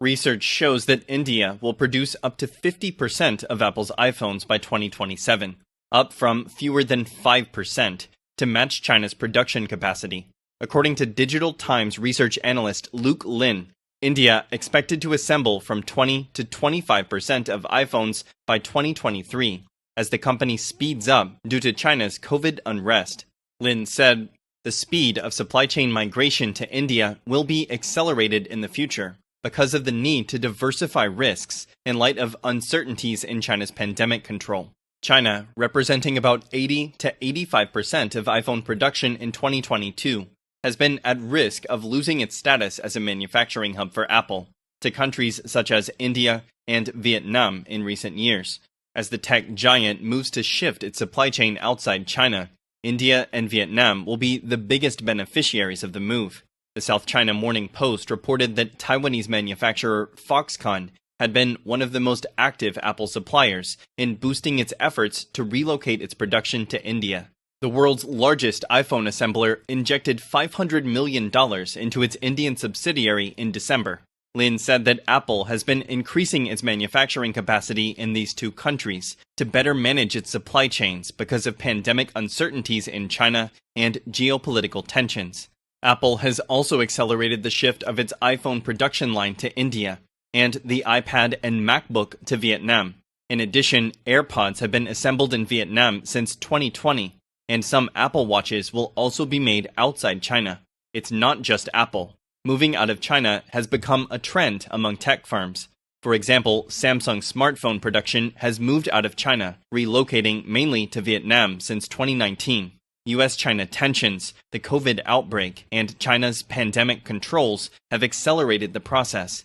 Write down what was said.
Research shows that India will produce up to 50% of Apple's iPhones by 2027, up from fewer than 5%, to match China's production capacity. According to Digital Times research analyst Luke Lin, India expected to assemble from 20 to 25% of iPhones by 2023, as the company speeds up due to China's COVID unrest. Lin said, "The speed of supply chain migration to India will be accelerated in the future because of the need to diversify risks in light of uncertainties in China's pandemic control." China, representing about 80 to 85% of iPhone production in 2022, has been at risk of losing its status as a manufacturing hub for Apple to countries such as India and Vietnam in recent years. As the tech giant moves to shift its supply chain outside China, India and Vietnam will be the biggest beneficiaries of the move. The South China Morning Post reported that Taiwanese manufacturer Foxconn had been one of the most active Apple suppliers in boosting its efforts to relocate its production to India. The world's largest iPhone assembler injected $500 million into its Indian subsidiary in December. Lin said that Apple has been increasing its manufacturing capacity in these two countries to better manage its supply chains because of pandemic uncertainties in China and geopolitical tensions. Apple has also accelerated the shift of its iPhone production line to India and the iPad and MacBook to Vietnam. In addition, AirPods have been assembled in Vietnam since 2020, and some Apple Watches will also be made outside China. It's not just Apple. Moving out of China has become a trend among tech firms. For example, Samsung smartphone production has moved out of China, relocating mainly to Vietnam since 2019. US-China tensions, the COVID outbreak, and China's pandemic controls have accelerated the process,